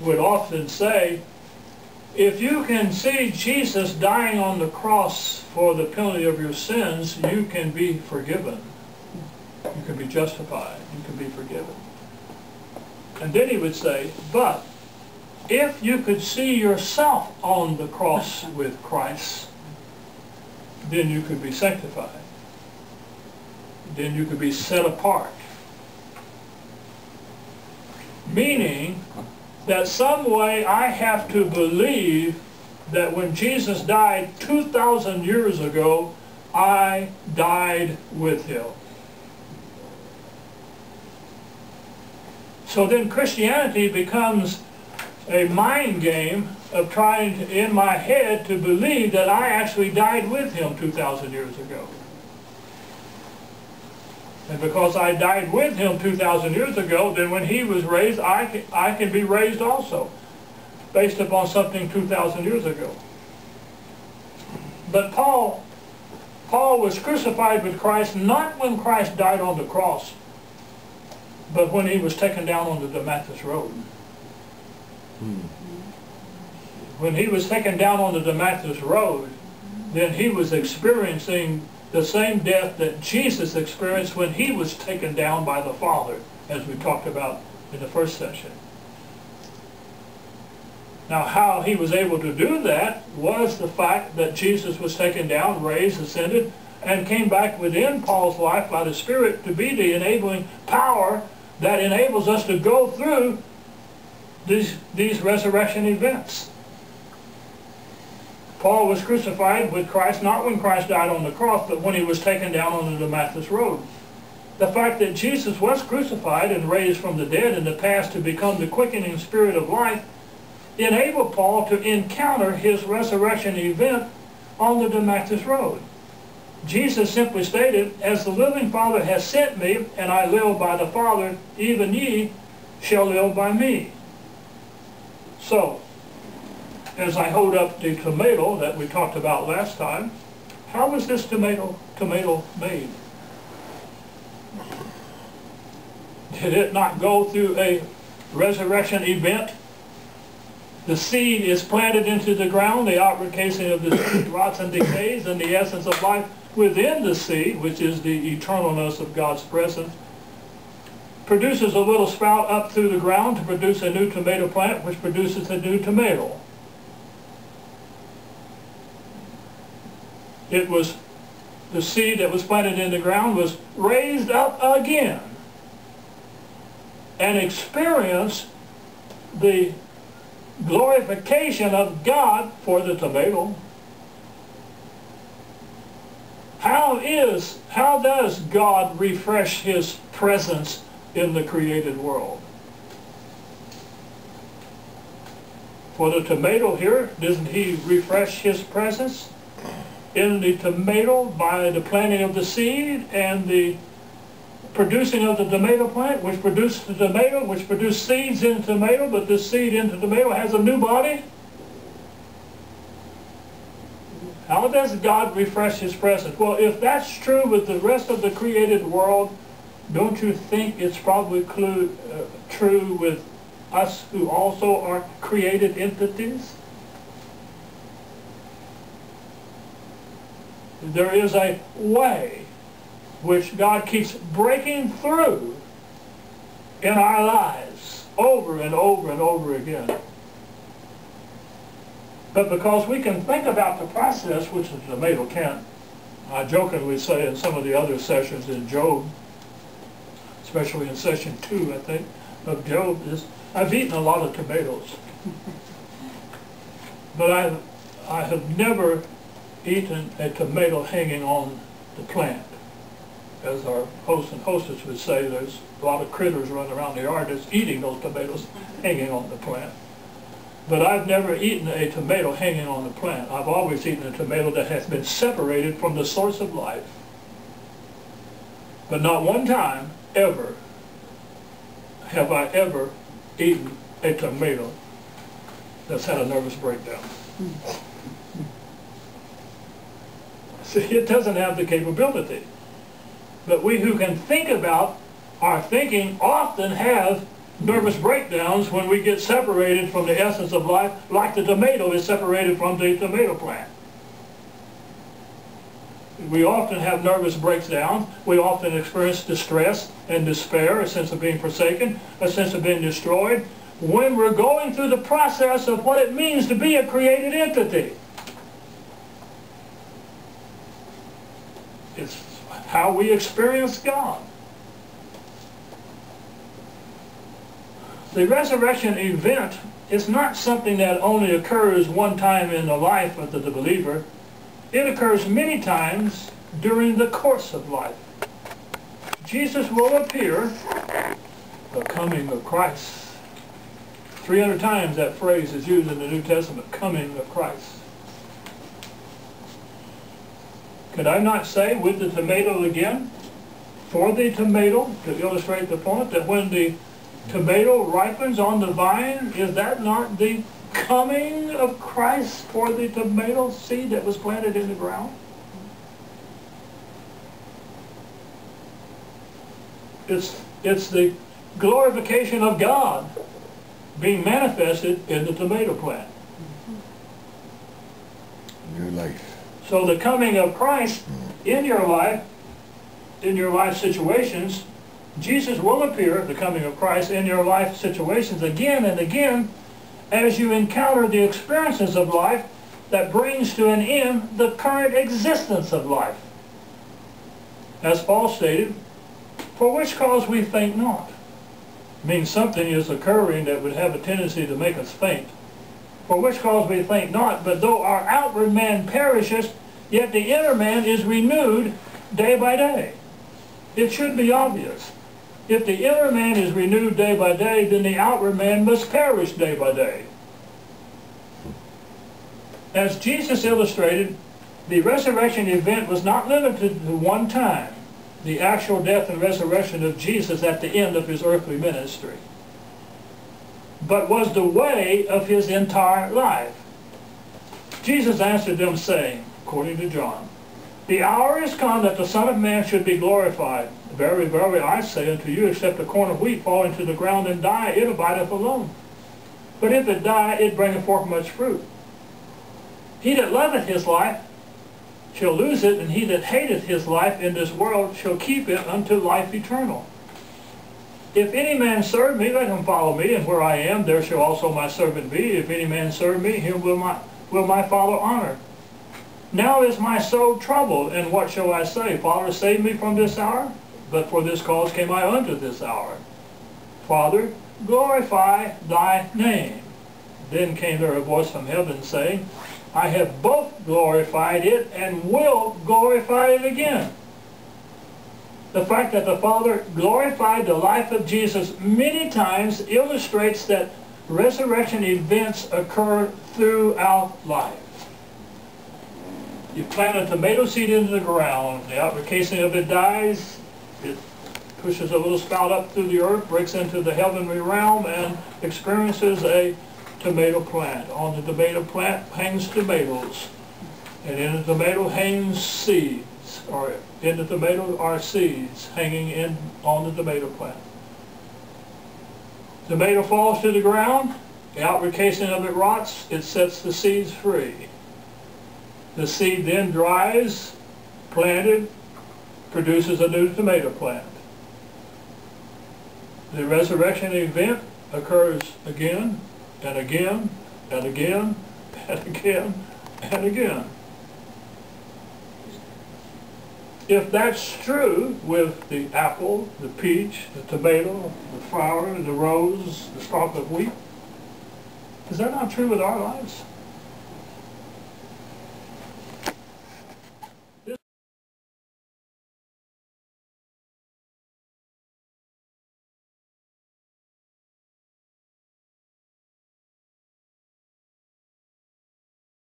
would often say, if you can see Jesus dying on the cross for the penalty of your sins, you can be forgiven. You can be justified. You can be forgiven. And then he would say, but if you could see yourself on the cross with Christ, then you could be sanctified. Then you could be set apart. Meaning that some way I have to believe that when Jesus died 2,000 years ago, I died with him. So then Christianity becomes a mind game of trying to, in my head, to believe that I actually died with him 2,000 years ago. And because I died with him 2,000 years ago, then when he was raised, I can be raised also, based upon something 2,000 years ago. But Paul was crucified with Christ not when Christ died on the cross, but when he was taken down on the Damascus road. When he was taken down on the Damascus road, then he was experiencing the same death that Jesus experienced when he was taken down by the Father, as we talked about in the first session. Now, how he was able to do that was the fact that Jesus was taken down, raised, ascended, and came back within Paul's life by the Spirit to be the enabling power that enables us to go through these resurrection events. Paul was crucified with Christ, not when Christ died on the cross, but when he was taken down on the Damascus road. The fact that Jesus was crucified and raised from the dead in the past to become the quickening Spirit of life enabled Paul to encounter his resurrection event on the Damascus road. Jesus simply stated, as the living Father has sent me, and I live by the Father, even ye shall live by me. So, as I hold up the tomato that we talked about last time, how was this tomato made? Did it not go through a resurrection event? The seed is planted into the ground, the outward casing of the seed rots and decays, and the essence of life within the seed, which is the eternalness of God's presence, produces a little sprout up through the ground to produce a new tomato plant, which produces a new tomato. It was the seed that was planted in the ground was raised up again and experienced the glorification of God for the tomato. How does God refresh his presence in the created world? For the tomato here, doesn't he refresh his presence in the tomato by the planting of the seed and the producing of the tomato plant, which produced the tomato, which produced seeds in the tomato, but this seed in the tomato has a new body? How does God refresh his presence? Well, if that's true with the rest of the created world, don't you think it's probably true with us who also are created entities? There is a way which God keeps breaking through in our lives over and over and over again. But because we can think about the process, which the tomato can't, I jokingly say in some of the other sessions in Job, especially in session 2, I think, of Job, is I've eaten a lot of tomatoes. But I have never eaten a tomato hanging on the plant. As our host and hostess would say, there's a lot of critters running around the yard that's eating those tomatoes hanging on the plant. But I've never eaten a tomato hanging on the plant. I've always eaten a tomato that has been separated from the source of life. But not one time, ever, have I ever eaten a tomato that's had a nervous breakdown. See, it doesn't have the capability. But we who can think about our thinking often have nervous breakdowns when we get separated from the essence of life, like the tomato is separated from the tomato plant. We often have nervous breakdowns. We often experience distress and despair, a sense of being forsaken, a sense of being destroyed, when we're going through the process of what it means to be a created entity. It's how we experience God. The resurrection event is not something that only occurs one time in the life of the believer. It occurs many times during the course of life. Jesus will appear, the coming of Christ. 300 times that phrase is used in the New Testament, coming of Christ. Could I not say with the tomato again, for the tomato, to illustrate the point, that when the tomato ripens on the vine, is that not the coming of Christ for the tomato seed that was planted in the ground? It's the glorification of God being manifested in the tomato plant. New life. So the coming of Christ in your life situations, Jesus will appear, the coming of Christ in your life situations again and again as you encounter the experiences of life that brings to an end the current existence of life. As Paul stated, for which cause we faint not. It means something is occurring that would have a tendency to make us faint. For which cause we faint not, but though our outward man perishes, yet the inner man is renewed day by day. It should be obvious. If the inner man is renewed day by day, then the outward man must perish day by day. As Jesus illustrated, the resurrection event was not limited to one time, the actual death and resurrection of Jesus at the end of his earthly ministry, but was the way of his entire life. Jesus answered them saying, according to John, the hour is come that the Son of Man should be glorified. Very, very, I say unto you, except a corn of wheat fall into the ground and die, it abideth alone. But if it die, it bringeth forth much fruit. He that loveth his life shall lose it, and he that hateth his life in this world shall keep it unto life eternal. If any man serve me, let him follow me, and where I am, there shall also my servant be. If any man serve me, him will my Father honor. Now is my soul troubled, and what shall I say? Father, save me from this hour? But for this cause came I unto this hour. Father, glorify thy name. Then came there a voice from heaven saying, I have both glorified it and will glorify it again. The fact that the Father glorified the life of Jesus many times illustrates that resurrection events occur throughout life. You plant a tomato seed into the ground, the outer casing of it dies, it pushes a little spout up through the earth, breaks into the heavenly realm, and experiences a tomato plant. On the tomato plant hangs tomatoes, and in the tomato hangs seeds, or in the tomato are seeds hanging on the tomato plant. Tomato falls to the ground, the outward casing of it rots, it sets the seeds free. The seed then dries, planted, produces a new tomato plant. The resurrection event occurs again and again and again and again and again. If that's true with the apple, the peach, the tomato, the flower, the rose, the stalk of wheat, is that not true with our lives?